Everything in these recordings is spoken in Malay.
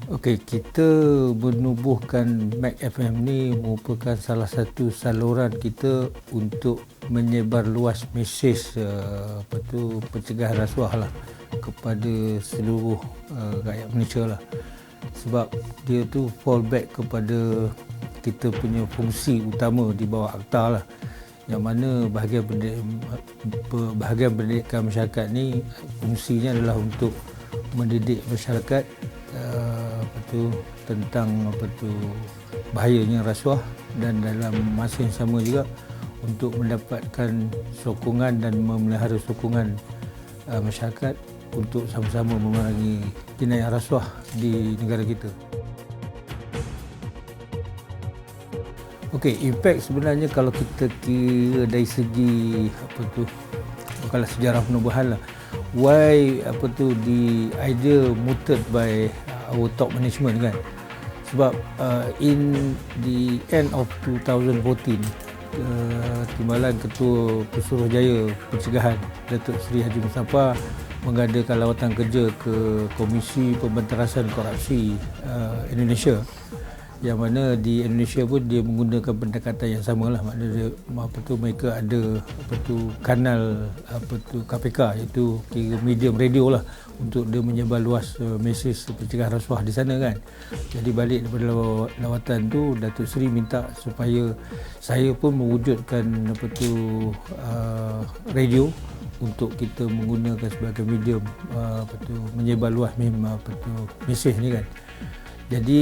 Okey, kita menubuhkan Mac FM ni merupakan salah satu saluran kita untuk menyebar luas mesej pencegahan rasuah lah kepada seluruh rakyat Malaysia lah. Sebab dia tu fallback kepada kita punya fungsi utama di bawah Akta lah, yang mana bahagian pendidikan masyarakat ni fungsinya adalah untuk mendidik masyarakat tentang bahayanya rasuah, dan dalam masa yang sama juga untuk mendapatkan sokongan dan memelihara sokongan masyarakat untuk sama-sama memerangi jenayah rasuah di negara kita. Okey, impact sebenarnya kalau kita kira dari segi bukanlah sejarah penubuhan lah, why the idea mooted by our top management kan. Sebab in the end of 2014, Timbalan Ketua Pesuruhjaya Pencegahan Datuk Seri Haji Mustafa mengadakan lawatan kerja ke Komisi Pembentarasan Korupsi Indonesia, yang mana di Indonesia pun dia menggunakan pendekatan yang sama lah. Maknanya mereka ada kanal KPK, iaitu kira medium radio lah, untuk dia menyebar luas mesej pencegahan rasuah di sana kan. Jadi balik daripada lawatan tu, Datuk Seri minta supaya saya pun mewujudkan radio untuk kita menggunakan sebagai medium menyebar luas mesej ni kan. Jadi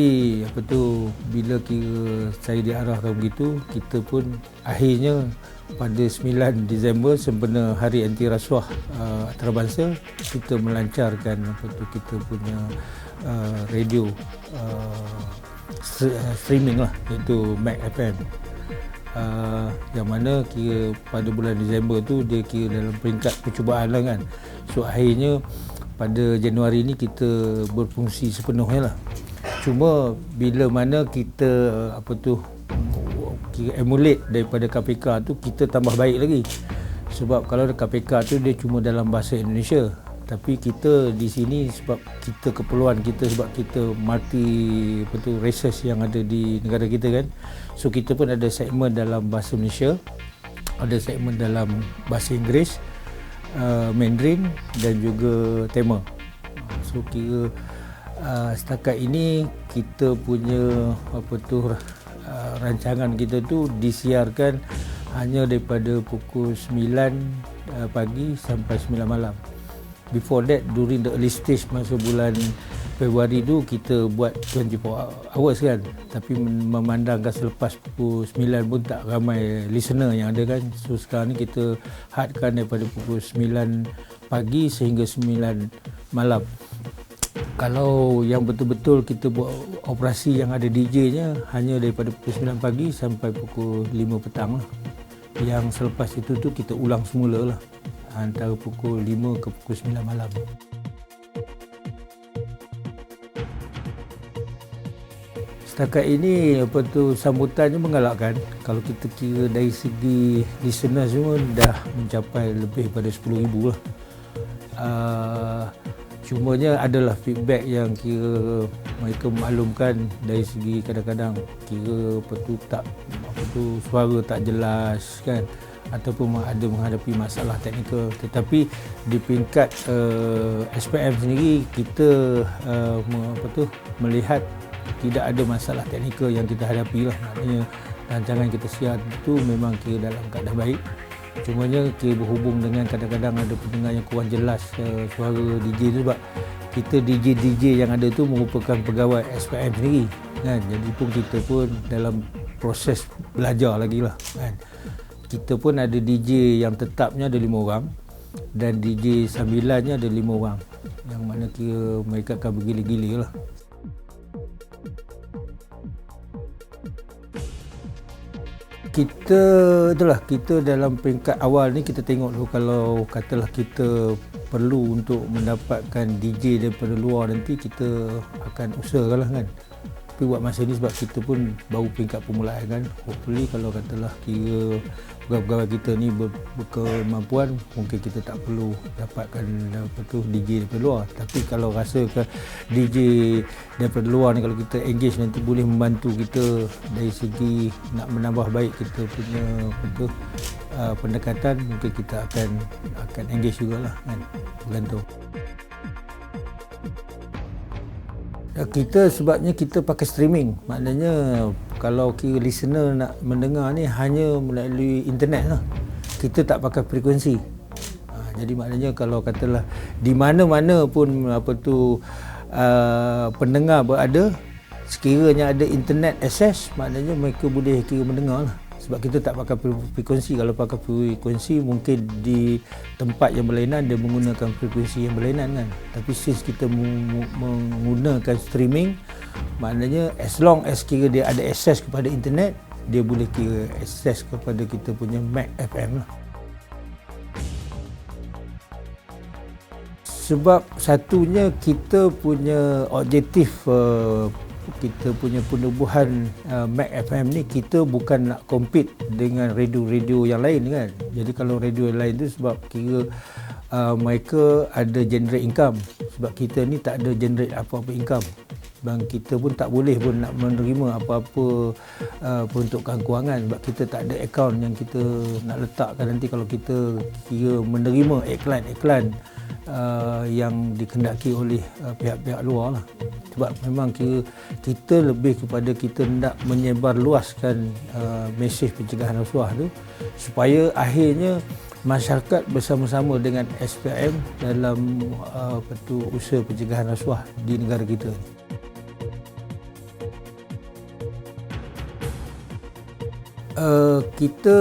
bila kira saya diarahkan begitu, kita pun akhirnya pada 9 Disember sempena Hari Anti Rasuah Antarabangsa, kita melancarkan kita punya radio streaming lah, iaitu Mac FM, yang mana kira pada bulan Disember tu dia kira dalam peringkat percubaan lah kan. So akhirnya pada Januari ni kita berfungsi sepenuhnya lah. Cuma bila mana kita emulate daripada KPK tu, kita tambah baik lagi. Sebab kalau KPK tu dia cuma dalam bahasa Indonesia, tapi kita di sini sebab kita keperluan kita, sebab kita multi races yang ada di negara kita kan. So kita pun ada segmen dalam bahasa Malaysia, ada segmen dalam bahasa Inggeris, Mandarin dan juga Tamil. So kira setakat ini kita punya rancangan kita tu disiarkan hanya daripada pukul 9 pagi sampai 9 malam. Before that, during the early stage masa bulan Februari tu, kita buat 24 hours kan. Tapi memandangkan selepas pukul 9 pun tak ramai listener yang ada kan. So sekarang ni kita hadkan daripada pukul 9 pagi sehingga 9 malam. Kalau yang betul-betul kita buat operasi yang ada DJ-nya hanya daripada pukul 9 pagi sampai pukul 5 petang lah. Yang selepas itu tu kita ulang semula lah, antara pukul 5 ke pukul 9 malam. Setakat ini sambutannya menggalakkan. Kalau kita kira dari segi listener semua dah mencapai lebih pada 10,000 lah. Cumanya adalah feedback yang kira mereka maklumkan dari segi kadang-kadang kira suara tak jelas kan, ataupun ada menghadapi masalah teknikal. Tetapi di peringkat SPM sendiri kita melihat tidak ada masalah teknikal yang kita hadapi lah. Maknanya rancangan kita siar itu memang kira dalam keadaan baik. Cumanya kira berhubung dengan kadang-kadang ada pendengar yang kurang jelas suara DJ tu, sebab kita DJ yang ada tu merupakan pegawai SPM sendiri kan. Jadi pun kita pun dalam proses belajar lagi lah kan. Kita pun ada DJ yang tetapnya ada 5 orang dan DJ sambilannya ada 5 orang, yang mana kira mereka akan bergila-gila lah. Kita dalam peringkat awal ni kita tengok dulu, kalau katalah kita perlu untuk mendapatkan DJ daripada luar, nanti kita akan usahakanlah kan. Tapi buat masa ni sebab kita pun baru peringkat permulaan kan, hopefully kalau katalah kira pegawai-pegawai kita ni berkemampuan, mungkin kita tak perlu dapatkan DJ daripada luar. Tapi kalau rasa ke DJ daripada luar ni, kalau kita engage nanti boleh membantu kita dari segi nak menambah baik kita punya pendekatan, mungkin kita akan engage jugalah kan, bergantung. Kita sebabnya kita pakai streaming, maknanya kalau kira listener nak mendengar ni hanya melalui internet lah. Kita tak pakai frekuensi. Jadi maknanya kalau katalah di mana-mana pun pendengar berada, sekiranya ada internet access, maknanya mereka boleh kira mendengar lah. Sebab kita tak pakai frekuensi. Kalau pakai frekuensi mungkin di tempat yang berlainan dia menggunakan frekuensi yang berlainan kan. Tapi since kita menggunakan streaming, maknanya as long as kira dia ada akses kepada internet, dia boleh kira akses kepada kita punya Mac FM lah. Sebab satunya kita punya objektif kita punya penubuhan Mac FM ni, kita bukan nak compete dengan radio-radio yang lain kan. Jadi kalau radio yang lain tu sebab kira mereka ada generate income, sebab kita ni tak ada generate apa-apa income, dan kita pun tak boleh pun nak menerima apa-apa peruntukan kewangan sebab kita tak ada akaun yang kita nak letakkan nanti kalau kita kira menerima iklan-iklan yang dikendaki oleh pihak-pihak luar lah. Sebab memang kita lebih kepada kita nak menyebar luaskan mesej pencegahan rasuah tu supaya akhirnya masyarakat bersama-sama dengan SPRM dalam usaha pencegahan rasuah di negara kita ni. Kita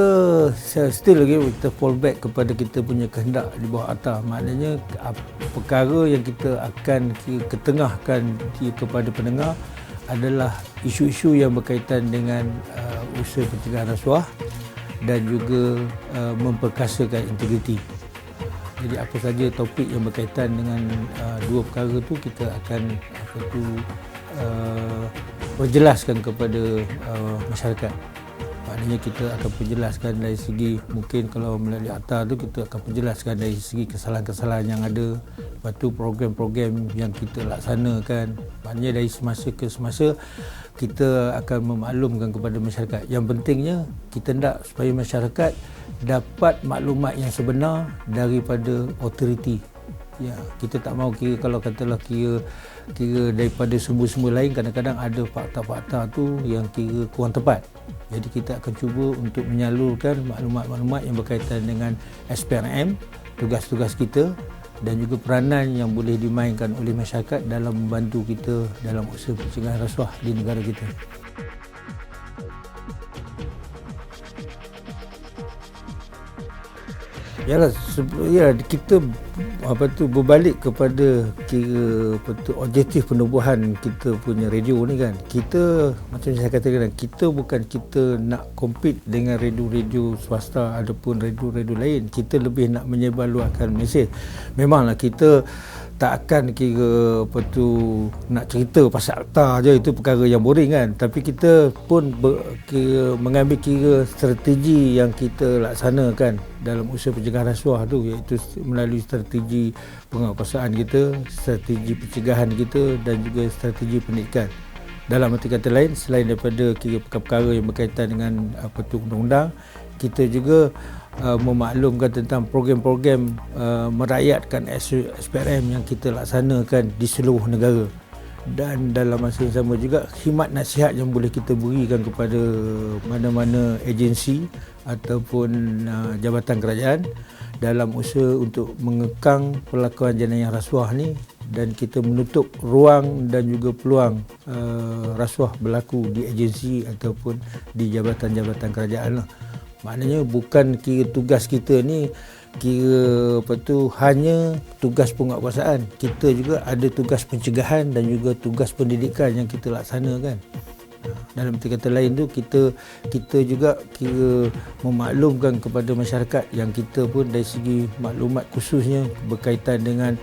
still lagi kita fall back kepada kita punya kehendak di bawah atas. Maknanya perkara yang kita akan ketengahkan kepada pendengar adalah isu-isu yang berkaitan dengan usaha pencegahan rasuah dan juga memperkasakan integriti. Jadi apa saja topik yang berkaitan dengan dua perkara tu kita akan perjelaskan kepada masyarakat. Maknanya kita akan perjelaskan dari segi, mungkin kalau melalui akta tu kita akan perjelaskan dari segi kesalahan-kesalahan yang ada. Lepas tu program-program yang kita laksanakan. Maknanya dari semasa ke semasa kita akan memaklumkan kepada masyarakat. Yang pentingnya kita nak supaya masyarakat dapat maklumat yang sebenar daripada autoriti. Ya, kita tak mahu kalau katalah kira daripada sumber-sumber lain, kadang-kadang ada fakta-fakta tu yang kurang tepat. Jadi kita akan cuba untuk menyalurkan maklumat-maklumat yang berkaitan dengan SPRM, tugas-tugas kita dan juga peranan yang boleh dimainkan oleh masyarakat dalam membantu kita dalam usaha pencegahan rasuah di negara kita. Yalah, kita berbalik kepada objektif penubuhan kita punya radio ni kan. Kita macam saya katakan, kita bukan kita nak compete dengan radio-radio swasta ataupun radio-radio lain. Kita lebih nak menyebarluaskan mesej. Memanglah kita tak akan nak cerita pasal akta je, itu perkara yang boring kan. Tapi kita pun mengambil strategi yang kita laksanakan dalam usaha pencegahan rasuah tu, iaitu melalui strategi penguasaan kita, strategi pencegahan kita dan juga strategi pendidikan. Dalam arti kata lain, selain daripada perkara-perkara yang berkaitan dengan undang-undang, kita juga memaklumkan tentang program-program merakyatkan SPRM yang kita laksanakan di seluruh negara. Dan dalam masa yang sama juga khidmat nasihat yang boleh kita berikan kepada mana-mana agensi ataupun jabatan kerajaan dalam usaha untuk mengekang pelakuan jenayah rasuah ni, dan kita menutup ruang dan juga peluang rasuah berlaku di agensi ataupun di jabatan-jabatan kerajaan lah. Maknanya bukan tugas kita ni hanya tugas penguatkuasaan. Kita juga ada tugas pencegahan dan juga tugas pendidikan yang kita laksanakan. Dalam kata lain tu kita juga memaklumkan kepada masyarakat yang kita pun dari segi maklumat khususnya berkaitan dengan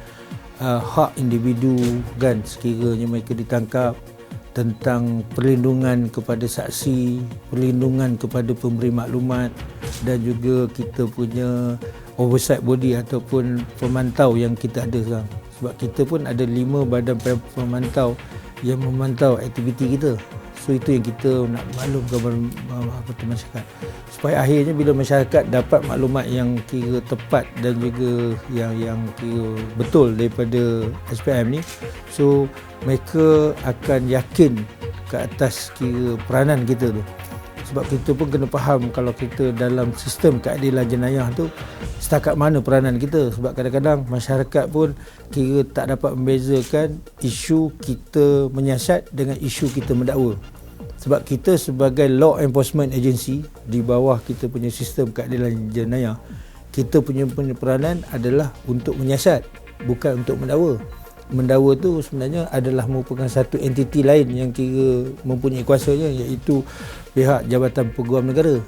hak individu kan, sekiranya mereka ditangkap tentang perlindungan kepada saksi, perlindungan kepada pemberi maklumat dan juga kita punya oversight body ataupun pemantau yang kita ada sekarang. Sebab kita pun ada 5 badan pemantau yang memantau aktiviti kita. So itu yang kita nak maklumkan kepada masyarakat. Supaya akhirnya bila masyarakat dapat maklumat yang kira tepat dan juga yang kira betul daripada SPM ni, so mereka akan yakin ke atas kira peranan kita tu. Sebab kita pun kena faham kalau kita dalam sistem keadilan jenayah tu setakat mana peranan kita. Sebab kadang-kadang masyarakat pun kira tak dapat membezakan isu kita menyiasat dengan isu kita mendakwa. Sebab kita sebagai law enforcement agency di bawah kita punya sistem keadilan jenayah, kita punya peranan adalah untuk menyiasat, bukan untuk mendakwa. Mendakwa tu sebenarnya adalah merupakan satu entiti lain yang kira mempunyai kuasanya, iaitu pihak Jabatan Peguam Negara.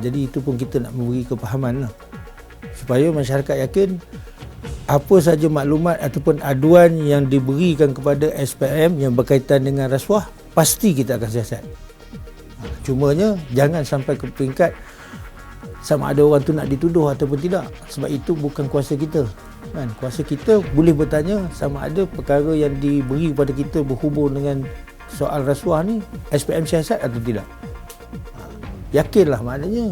Jadi itu pun kita nak memberi kepahaman lah, supaya masyarakat yakin apa saja maklumat ataupun aduan yang diberikan kepada SPM yang berkaitan dengan rasuah, pasti kita akan siasat. Cumanya jangan sampai ke peringkat sama ada orang tu nak dituduh ataupun tidak, sebab itu bukan kuasa kita. Kan? Kuasa kita boleh bertanya sama ada perkara yang diberi kepada kita berhubung dengan soal rasuah ni SPM siasat atau tidak. Yakinlah, maknanya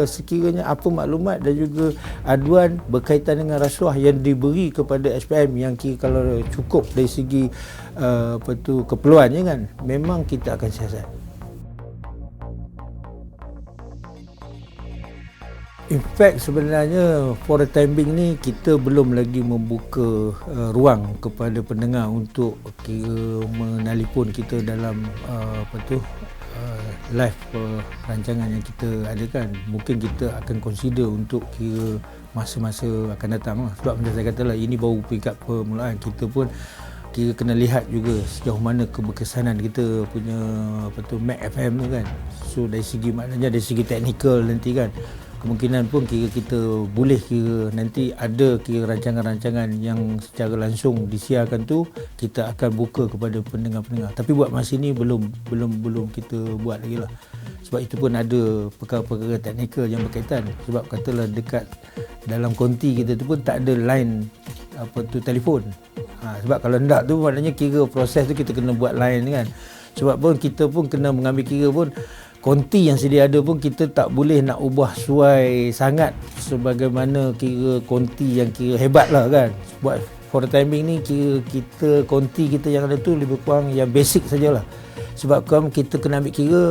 sekiranya apa maklumat dan juga aduan berkaitan dengan rasuah yang diberi kepada SPM yang kira kalau cukup dari segi keperluannya kan, memang kita akan siasat. In fact sebenarnya for the time being ni kita belum lagi membuka ruang kepada pendengar untuk kira menelpon kita dalam live rancangan yang kita adakan. Mungkin kita akan consider untuk kira masa-masa akan datang lah. Sebab macam saya kata lah, ini baru peringkat permulaan. Kita pun kira kena lihat juga sejauh mana keberkesanan kita punya Mac FM tu kan. So dari segi maknanya dari segi teknikal nanti kan, kemungkinan pun kira kita boleh kira nanti ada kira rancangan-rancangan yang secara langsung disiarkan tu kita akan buka kepada pendengar-pendengar. Tapi buat masa ni belum kita buat lagi lah. Sebab itu pun ada perkara-perkara teknikal yang berkaitan. Sebab katalah dekat dalam konti kita tu pun tak ada line telefon. Sebab kalau hendak tu maknanya kira proses tu kita kena buat line kan. Sebab pun kita pun kena mengambil kira pun konti yang sedia ada pun kita tak boleh nak ubah suai sangat sebagaimana kira konti yang kira hebat lah kan. Buat for the timing ni kira kita konti kita yang ada tu lebih kurang yang basic sajalah. Sebab kita kena ambil kira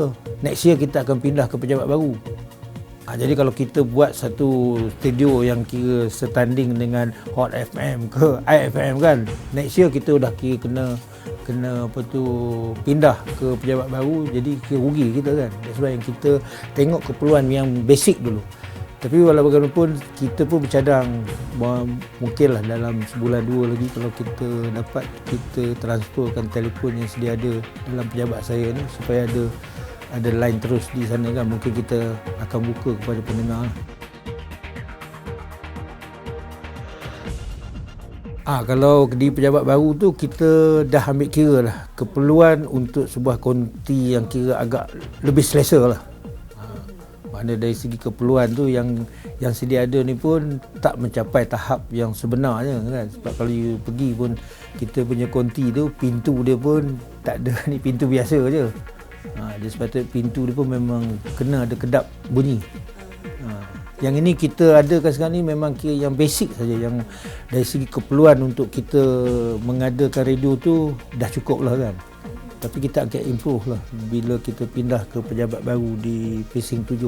next year kita akan pindah ke pejabat baru. Jadi kalau kita buat satu studio yang kira setanding dengan Hot FM ke IFM kan, next year kita dah kira kena pindah ke pejabat baru, jadi kira rugi kita kan. That's why yang kita tengok keperluan yang basic dulu. Tapi walau bagaimanapun kita pun bercadang mungkinlah dalam sebulan 2 lagi kalau kita dapat kita transferkan telefon yang sedia ada dalam pejabat saya ni supaya ada line terus di sana kan, mungkin kita akan buka kepada pendengar. Kalau di pejabat baru tu kita dah ambil kira lah keperluan untuk sebuah konti yang kira agak lebih selesa lah. Mana dari segi keperluan tu yang sedia ada ni pun tak mencapai tahap yang sebenarnya kan. Sebab kalau you pergi pun kita punya konti tu pintu dia pun tak ada ni pintu biasa je. Dia sepatutnya pintu dia pun memang kena ada kedap bunyi. Yang ini kita adakan sekarang ni memang kira yang basic saja, yang dari segi keperluan untuk kita mengadakan radio tu dah cukup lah kan. Tapi kita akan improve lah bila kita pindah ke pejabat baru di precinct 7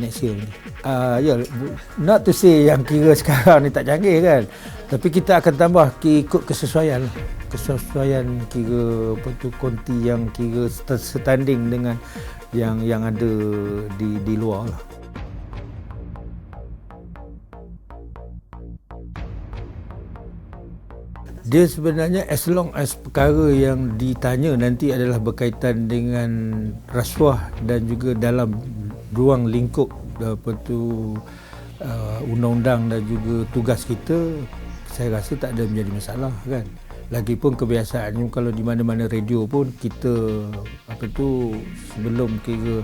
next year ni. Not to say yang kira sekarang ni tak canggih kan, tapi kita akan tambah ikut kesesuaian lah. Kesesuaian kira konti yang kira setanding dengan yang ada di luar lah. Dia sebenarnya as long as perkara yang ditanya nanti adalah berkaitan dengan rasuah dan juga dalam ruang lingkup undang-undang dan juga tugas kita, saya rasa tak ada menjadi masalah kan. Lagipun kebiasaannya kalau di mana-mana radio pun kita sebelum kira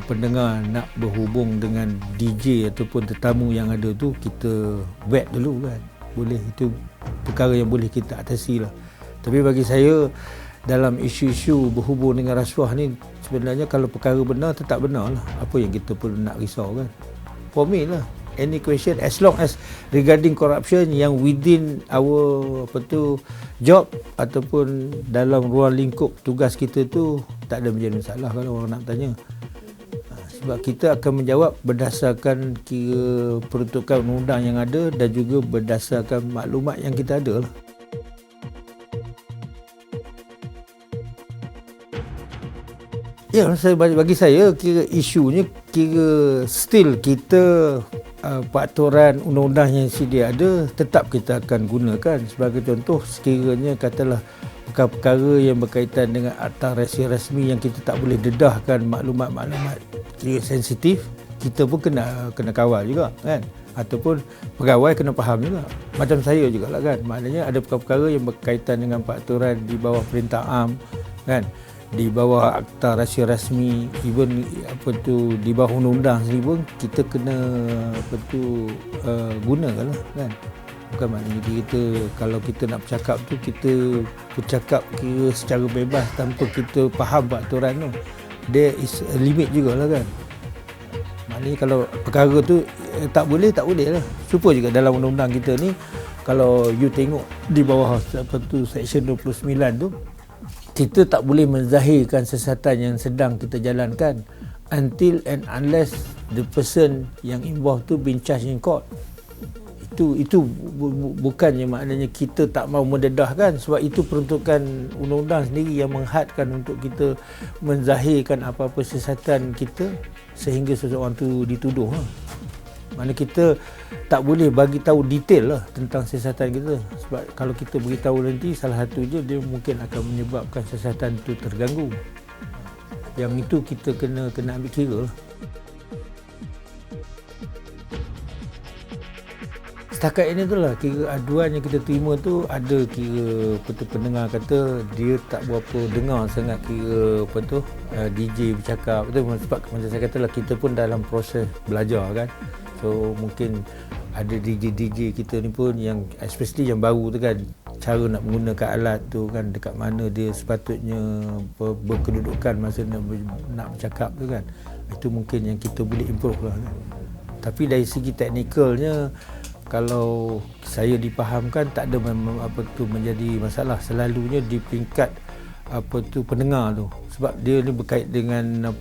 pendengar nak berhubung dengan DJ ataupun tetamu yang ada tu, kita vet dulu kan. Boleh, itu perkara yang boleh kita atasi lah. Tapi bagi saya dalam isu-isu berhubung dengan rasuah ni, sebenarnya kalau perkara benar tetap benar lah. Apa yang kita perlu nak risau kan. For me lah, any question as long as regarding corruption yang within our job ataupun dalam ruang lingkup tugas kita tu, tak ada menjadi masalah kalau orang nak tanya. Sebab kita akan menjawab berdasarkan kira peruntukan undang-undang yang ada dan juga berdasarkan maklumat yang kita ada lah. Ya, bagi saya kira isunya kira still kita peraturan undang-undang yang sedia ada tetap kita akan gunakan. Sebagai contoh, sekiranya katalah perkara-perkara yang berkaitan dengan akta rahsia rasmi yang kita tak boleh dedahkan maklumat-maklumat kira sensitif, kita pun kena kawal juga kan, ataupun pegawai kena faham juga. Macam saya jugalah kan, maknanya ada perkara-perkara yang berkaitan dengan peraturan di bawah Perintah Am kan, di bawah akta rahsia rasmi, even di bawah undang-undang sendiri pun kita kena gunakanlah kan. Bukan maknanya kita kalau kita nak bercakap tu, kita bercakap kira secara bebas tanpa kita faham peraturan tu. There is a limit jugalah kan. Maknanya kalau perkara tu tak boleh lah. Supaya juga dalam undang-undang kita ni, kalau you tengok di bawah section 29 tu, kita tak boleh menzahirkan siasatan yang sedang kita jalankan until and unless the person yang involved tu been charged in court. Itu bukannya maknanya kita tak mahu mendedahkan, sebab itu peruntukan undang-undang sendiri yang menghadkan untuk kita menzahirkan apa-apa siasatan kita sehingga seseorang tu dituduh. Mana kita tak boleh bagi tahu detail lah tentang siasatan kita, sebab kalau kita beritahu nanti salah satu je, dia mungkin akan menyebabkan siasatan tu terganggu. Yang itu kita kena ambil kira lah. Setakat ini tu lah kira aduan yang kita terima tu, ada kira pendengar kata dia tak berapa dengar sangat kira DJ bercakap tu, sebab macam saya kata lah, kita pun dalam proses belajar kan. So mungkin ada DJ kita ni pun yang especially yang baru tu kan, cara nak menggunakan alat tu kan, dekat mana dia sepatutnya berkedudukan masa nak bercakap tu kan. Itu mungkin yang kita boleh improve lah kan. Tapi dari segi teknikalnya, kalau saya dipahamkan tak ada menjadi masalah. Selalunya di peringkat pendengar tu, sebab dia ni berkait dengan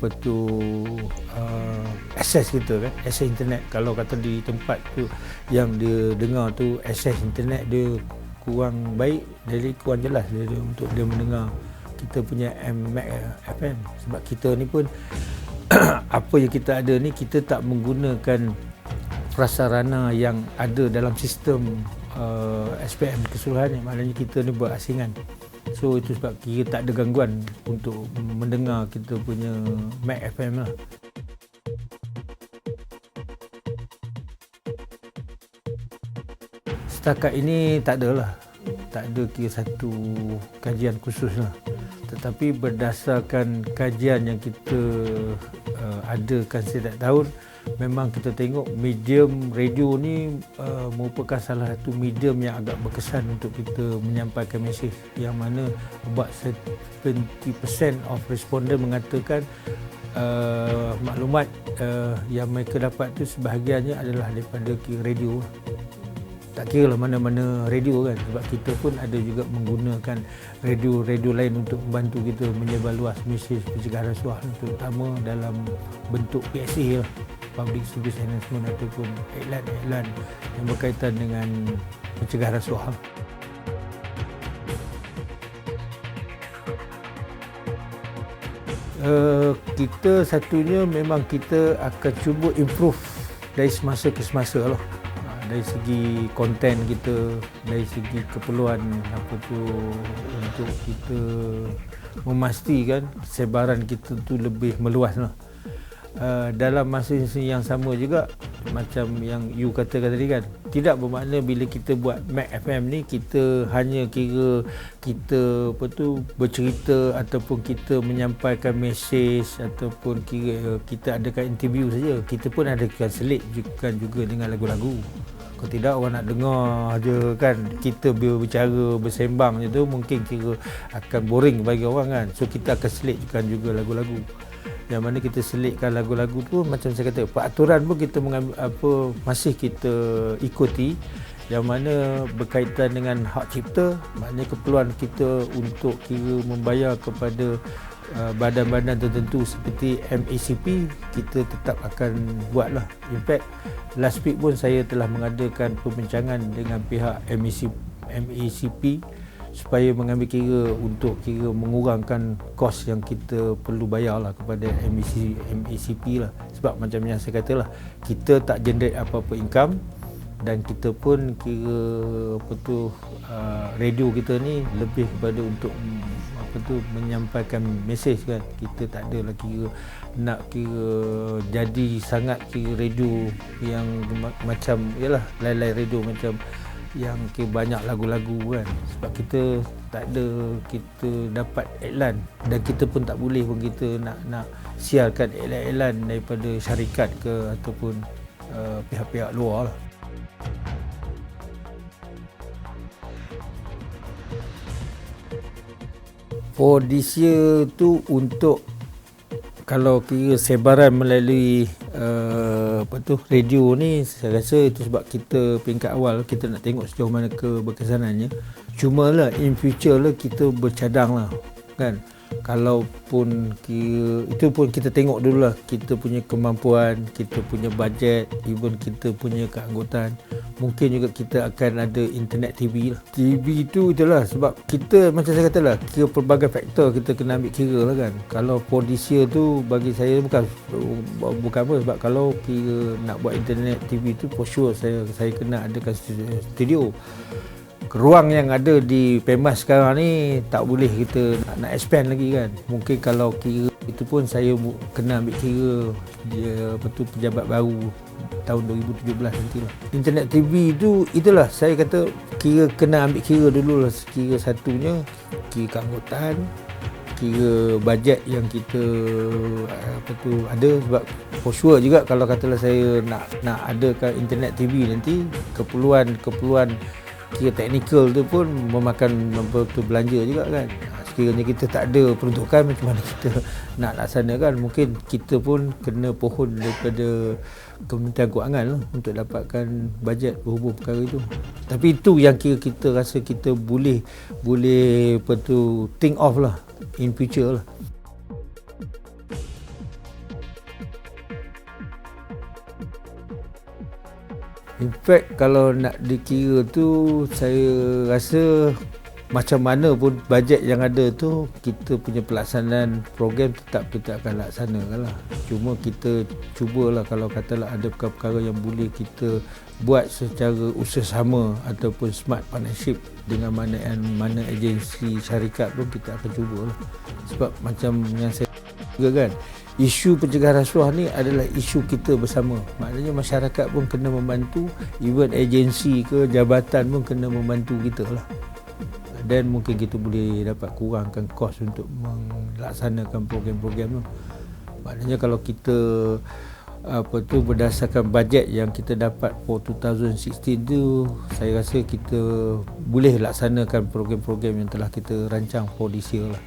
akses kita kan, akses internet. Kalau kata di tempat tu yang dia dengar tu akses internet dia kurang baik, jadi kurang jelas dia untuk dia mendengar kita punya FM. Sebab kita ni pun apa yang kita ada ni, kita tak menggunakan prasarana yang ada dalam sistem SPM keseluruhan, maknanya kita ni berasingan. So itu sebab kira tak ada gangguan untuk mendengar kita punya Mac FM lah. Setakat ini tak ada kira satu kajian khusus lah. Tetapi berdasarkan kajian yang kita adakan setiap tahun, memang kita tengok medium radio ni merupakan salah satu medium yang agak berkesan untuk kita menyampaikan mesej, yang mana about 70% of responden mengatakan maklumat yang mereka dapat tu sebahagiannya adalah daripada radio. Tak kira lah mana-mana radio kan, sebab kita pun ada juga menggunakan radio lain untuk membantu kita menyebarluas mesej pencegahan rasuah, terutama dalam bentuk PSA lah, Public Service Announcement, ataupun iklan-iklan yang berkaitan dengan pencegahan rasuah. Kita satunya memang kita akan cuba improve dari semasa ke semasa lah. Dari segi konten kita, dari segi keperluan untuk kita memastikan sebaran kita tu lebih meluas lah. Dalam masa yang sama juga, macam yang you katakan tadi kan, Tidak bermakna bila kita buat Mac FM ni kita hanya kira kita bercerita ataupun kita menyampaikan mesej ataupun kira kita adakan interview saja. Kita pun adakan selitkan juga dengan lagu-lagu. Kalau tidak orang nak dengar je kan, kita berbicara bersembang je tu mungkin kira akan boring bagi orang kan. So kita akan selitkan juga lagu-lagu. Yang mana kita selitkan lagu-lagu tu macam saya kata, peraturan pun kita mengambil masih kita ikuti, yang mana berkaitan dengan hak cipta. Maknanya keperluan kita untuk kira membayar kepada badan-badan tertentu seperti MACP, kita tetap akan buatlah. In fact, last week pun saya telah mengadakan perbincangan dengan pihak MACP supaya mengambil kira untuk kira mengurangkan kos yang kita perlu bayar lah kepada MACP lah. Sebab macam yang saya kata lah, kita tak generate apa-apa income dan kita pun kira radio kita ni lebih kepada untuk menyampaikan mesej kan. Kita tak ada lah kira nak kira jadi sangat kira radio yang macam yalah lain-lain radio macam yang banyak lagu-lagu kan. Sebab kita tak ada, kita dapat iklan dan kita pun tak boleh pun kita nak siarkan iklan-iklan daripada syarikat ke ataupun pihak-pihak luar lah. For this year tu untuk kalau kira sebaran melalui radio ni, saya rasa itu sebab kita peringkat awal kita nak tengok sejauh mana keberkesanannya. Cuma lah in future lah kita bercadang lah kan. Kalau pun kira itu pun kita tengok dulu lah kita punya kemampuan, kita punya bajet, even kita punya keanggotaan. Mungkin juga kita akan ada internet TV lah. TV tu itulah sebab kita macam saya kata lah, kira pelbagai faktor kita kena ambil kira lah kan. Kalau for this year tu bagi saya bukan apa, sebab kalau kira nak buat internet TV tu for sure saya kena adakan studio. Ruang yang ada di Pemas sekarang ni tak boleh kita nak expand lagi kan. Mungkin kalau kira itu pun saya kena ambil kira dia pejabat baru tahun 2017 nantilah. Internet TV tu itulah saya kata kira kena ambil kira dulu lah. Kira satunya kira keanggotaan, kira bajet yang kita ada. Sebab for sure juga kalau katalah saya nak adakan internet TV nanti, keperluan kira teknikal tu pun memakan belanja juga kan. Sekiranya kita tak ada peruntukan, macam mana kita nak laksanakan. Mungkin kita pun kena pohon daripada Kementerian Kewangan lah untuk dapatkan bajet berhubung perkara itu. Tapi itu yang kira kita rasa kita boleh think of lah in future lah. In fact, kalau nak dikira tu, saya rasa macam mana pun bajet yang ada tu, kita punya pelaksanaan program tetap kita akan laksanakan lah. Cuma kita cubalah kalau katalah ada perkara-perkara yang boleh kita buat secara usaha-sama ataupun smart partnership dengan mana agensi syarikat pun kita akan cubalah. Sebab macam yang saya juga kan, isu pencegahan rasuah ni adalah isu kita bersama. Maknanya masyarakat pun kena membantu, even agensi ke jabatan pun kena membantu kita lah. Dan mungkin kita boleh dapat kurangkan kos untuk melaksanakan program-program tu. Maknanya kalau kita berdasarkan bajet yang kita dapat for 2016 tu, saya rasa kita boleh laksanakan program-program yang telah kita rancang for this year lah.